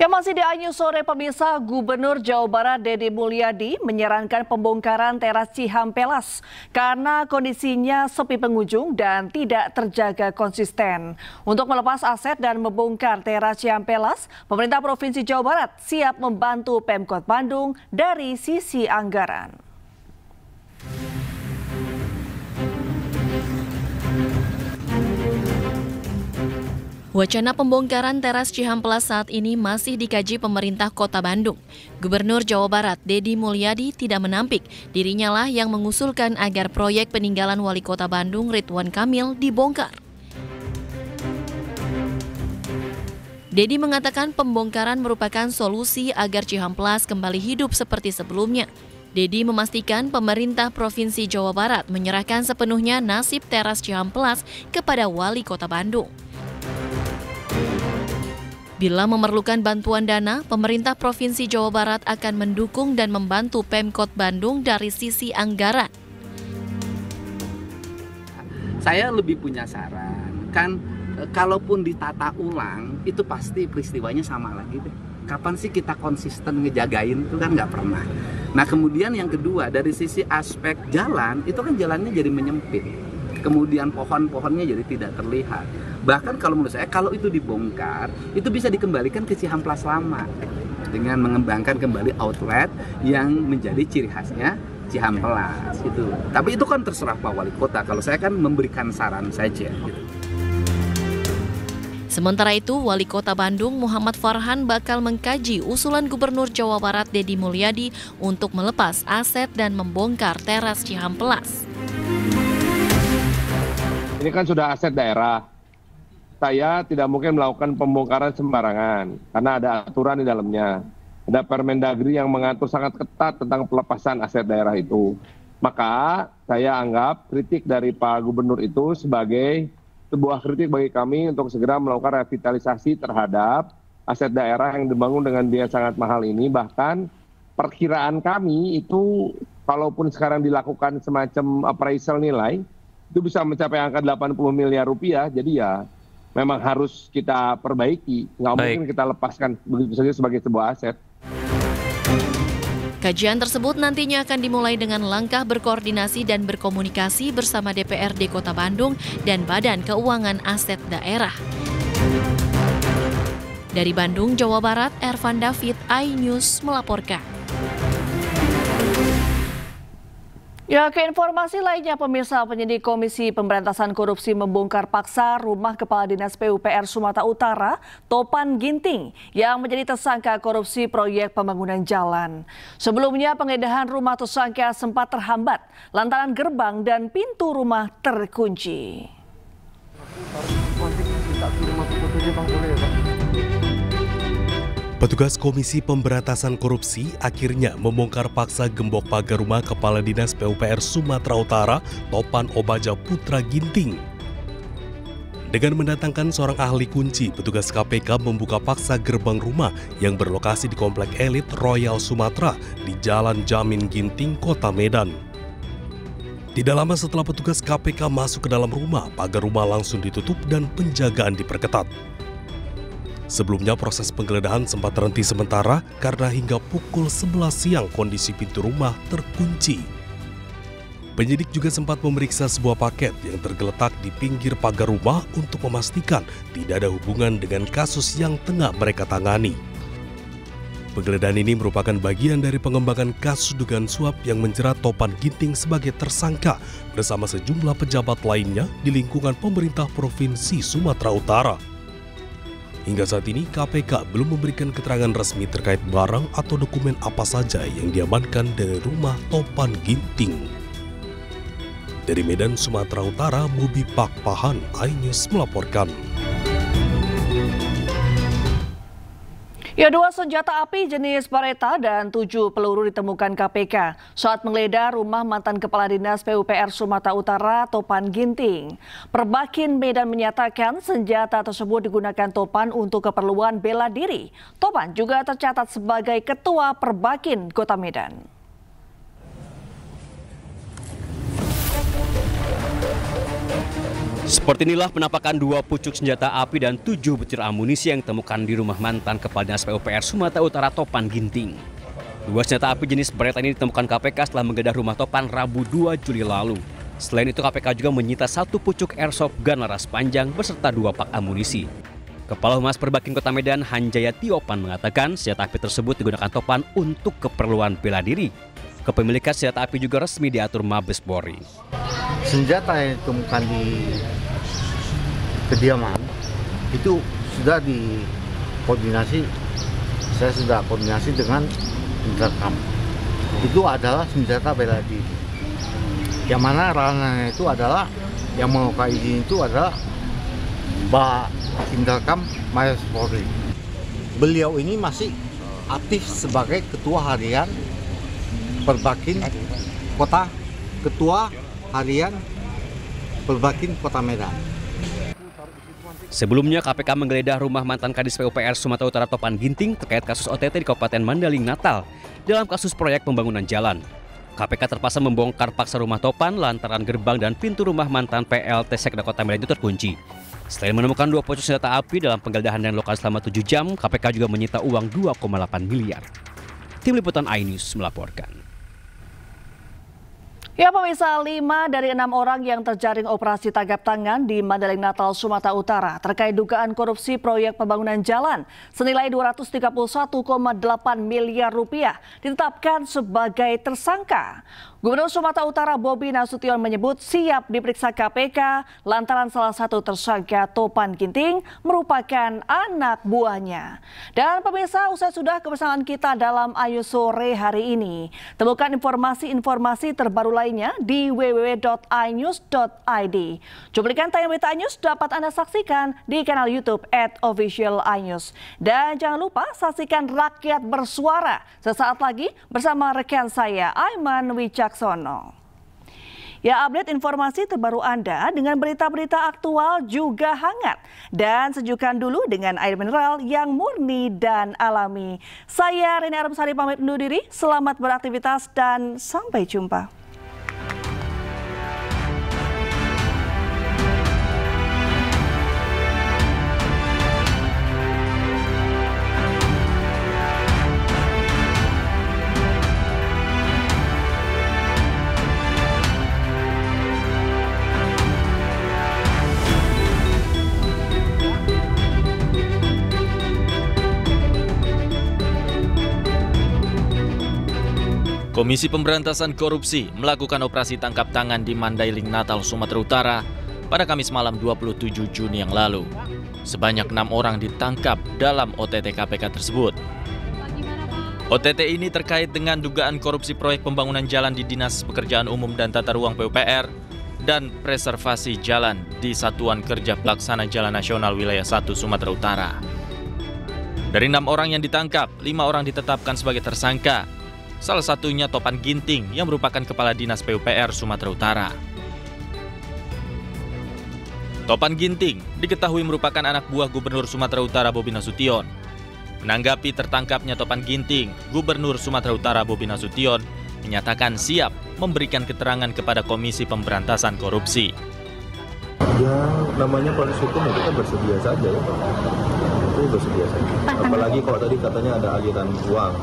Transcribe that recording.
Yang masih di Anyu sore pemirsa, Gubernur Jawa Barat Deddy Mulyadi menyarankan pembongkaran teras Cihampelas karena kondisinya sepi pengunjung dan tidak terjaga konsisten. Untuk melepas aset dan membongkar teras Cihampelas, pemerintah Provinsi Jawa Barat siap membantu Pemkot Bandung dari sisi anggaran. Wacana pembongkaran teras Cihampelas saat ini masih dikaji pemerintah Kota Bandung. Gubernur Jawa Barat Deddy Mulyadi tidak menampik dirinya lah yang mengusulkan agar proyek peninggalan Wali Kota Bandung Ridwan Kamil dibongkar. Deddy mengatakan pembongkaran merupakan solusi agar Cihampelas kembali hidup seperti sebelumnya. Deddy memastikan pemerintah Provinsi Jawa Barat menyerahkan sepenuhnya nasib teras Cihampelas kepada Wali Kota Bandung. Bila memerlukan bantuan dana, pemerintah Provinsi Jawa Barat akan mendukung dan membantu Pemkot Bandung dari sisi anggaran. Saya lebih punya saran, kan kalaupun ditata ulang, itu pasti peristiwanya sama lagi deh. Kapan sih kita konsisten ngejagain, itu kan nggak pernah. Nah kemudian yang kedua, dari sisi aspek jalan, itu kan jalannya jadi menyempit. Kemudian pohon-pohonnya jadi tidak terlihat. Bahkan kalau menurut saya, kalau itu dibongkar, itu bisa dikembalikan ke Cihampelas lama dengan mengembangkan kembali outlet yang menjadi ciri khasnya Cihampelas itu. Tapi itu kan terserah Pak Wali Kota. Kalau saya kan memberikan saran saja. Gitu. Sementara itu, Wali Kota Bandung Muhammad Farhan bakal mengkaji usulan Gubernur Jawa Barat Deddy Mulyadi untuk melepas aset dan membongkar teras Cihampelas. Ini kan sudah aset daerah. Saya tidak mungkin melakukan pembongkaran sembarangan karena ada aturan di dalamnya. Ada Permendagri yang mengatur sangat ketat tentang pelepasan aset daerah itu. Maka saya anggap kritik dari Pak Gubernur itu sebagai sebuah kritik bagi kami untuk segera melakukan revitalisasi terhadap aset daerah yang dibangun dengan biaya sangat mahal ini. Bahkan perkiraan kami itu kalaupun sekarang dilakukan semacam appraisal nilai, itu bisa mencapai angka 80 miliar rupiah. Jadi ya memang harus kita perbaiki. Nggak mungkin kita lepaskan begitu saja sebagai sebuah aset. Kajian tersebut nantinya akan dimulai dengan langkah berkoordinasi dan berkomunikasi bersama DPRD Kota Bandung dan Badan Keuangan Aset Daerah. Dari Bandung, Jawa Barat, Ervan David, iNews melaporkan. Ya, ke informasi lainnya pemirsa, penyidik Komisi Pemberantasan Korupsi membongkar paksa rumah Kepala Dinas PUPR Sumatera Utara, Topan Ginting, yang menjadi tersangka korupsi proyek pembangunan jalan. Sebelumnya penggeledahan rumah tersangka sempat terhambat lantaran gerbang dan pintu rumah terkunci. Petugas Komisi Pemberantasan Korupsi akhirnya membongkar paksa gembok pagar rumah Kepala Dinas PUPR Sumatera Utara, Topan Obaja Putra Ginting. Dengan mendatangkan seorang ahli kunci, petugas KPK membuka paksa gerbang rumah yang berlokasi di Komplek Elit Royal Sumatera di Jalan Jamin Ginting, Kota Medan. Tidak lama setelah petugas KPK masuk ke dalam rumah, pagar rumah langsung ditutup dan penjagaan diperketat. Sebelumnya proses penggeledahan sempat terhenti sementara karena hingga pukul 11 siang kondisi pintu rumah terkunci. Penyidik juga sempat memeriksa sebuah paket yang tergeletak di pinggir pagar rumah untuk memastikan tidak ada hubungan dengan kasus yang tengah mereka tangani. Penggeledahan ini merupakan bagian dari pengembangan kasus dugaan suap yang menjerat Topan Ginting sebagai tersangka bersama sejumlah pejabat lainnya di lingkungan pemerintah Provinsi Sumatera Utara. Hingga saat ini KPK belum memberikan keterangan resmi terkait barang atau dokumen apa saja yang diamankan dari rumah Topan Ginting. Dari Medan, Sumatera Utara, Mubi Pakpahan, iNews melaporkan. Ya, 2 senjata api jenis Beretta dan 7 peluru ditemukan KPK saat menggeledah rumah mantan Kepala Dinas PUPR Sumatera Utara, Topan Ginting. Perbakin Medan menyatakan senjata tersebut digunakan Topan untuk keperluan bela diri. Topan juga tercatat sebagai Ketua Perbakin Kota Medan. Seperti inilah penampakan 2 pucuk senjata api dan 7 butir amunisi yang ditemukan di rumah mantan Kepala Dinas PUPR Sumatera Utara Topan Ginting. 2 senjata api jenis Beretta ini ditemukan KPK setelah menggeledah rumah Topan Rabu 2 Juli lalu. Selain itu KPK juga menyita 1 pucuk airsoft gun laras panjang beserta 2 pak amunisi. Kepala Humas Perbakin Kota Medan Hanjaya Tiopan mengatakan senjata api tersebut digunakan Topan untuk keperluan bela diri. Kepemilikan senjata api juga resmi diatur Mabes Polri. Senjata yang ditemukan di kediaman itu sudah dikoordinasi, saya sudah koordinasi dengan Intercam. Itu adalah senjata bela diri. Yang mana ranahnya itu adalah yang menguasai izin itu adalah Mbak Intercam Mabes Polri. Beliau ini masih aktif sebagai Ketua Harian Perbakin Kota, Ketua Harian Perbakin Kota Medan. Sebelumnya KPK menggeledah rumah mantan Kadis PUPR Sumatera Utara Topan Ginting terkait kasus OTT di Kabupaten Mandaling Natal dalam kasus proyek pembangunan jalan. KPK terpaksa membongkar paksa rumah Topan lantaran gerbang dan pintu rumah mantan PLT Sekda Kota Medan itu terkunci. Selain menemukan 2 pucuk senjata api dalam penggeledahan dan lokasi selama 7 jam, KPK juga menyita uang 2,8 miliar. Tim Liputan iNews melaporkan. Ya pemirsa, 5 dari 6 orang yang terjaring operasi tangkap tangan di Mandaling Natal, Sumatera Utara terkait dugaan korupsi proyek pembangunan jalan senilai 231,8 miliar rupiah ditetapkan sebagai tersangka. Gubernur Sumatera Utara Bobi Nasution menyebut siap diperiksa KPK lantaran salah satu tersangka Topan Ginting merupakan anak buahnya. Dan pemirsa, usai sudah kebersamaan kita dalam Ayu Sore hari ini. Temukan informasi-informasi terbaru lainnya di www.inews.id. Cuplikan tayangan berita iNews dapat Anda saksikan di kanal YouTube @officialinews. Dan jangan lupa saksikan Rakyat Bersuara sesaat lagi bersama rekan saya Aiman Wicaksono. Ya, update informasi terbaru Anda dengan berita-berita aktual juga hangat. Dan sejukkan dulu dengan air mineral yang murni dan alami. Saya Reni Armsari pamit undur diri, selamat beraktivitas dan sampai jumpa. Komisi Pemberantasan Korupsi melakukan operasi tangkap tangan di Mandaling Natal, Sumatera Utara pada Kamis malam 27 Juni yang lalu. Sebanyak 6 orang ditangkap dalam OTT KPK tersebut. OTT ini terkait dengan dugaan korupsi proyek pembangunan jalan di Dinas Pekerjaan Umum dan Tata Ruang PUPR dan preservasi jalan di Satuan Kerja Pelaksana Jalan Nasional Wilayah 1 Sumatera Utara. Dari 6 orang yang ditangkap, 5 orang ditetapkan sebagai tersangka. Salah satunya Topan Ginting yang merupakan Kepala Dinas PUPR Sumatera Utara. Topan Ginting diketahui merupakan anak buah Gubernur Sumatera Utara Bobi Nasution. Menanggapi tertangkapnya Topan Ginting, Gubernur Sumatera Utara Bobi Nasution menyatakan siap memberikan keterangan kepada Komisi Pemberantasan Korupsi. Ya, namanya proses hukum ya kita bersedia saja ya. Itu bersedia saja. Apalagi kalau tadi katanya ada aliran uang.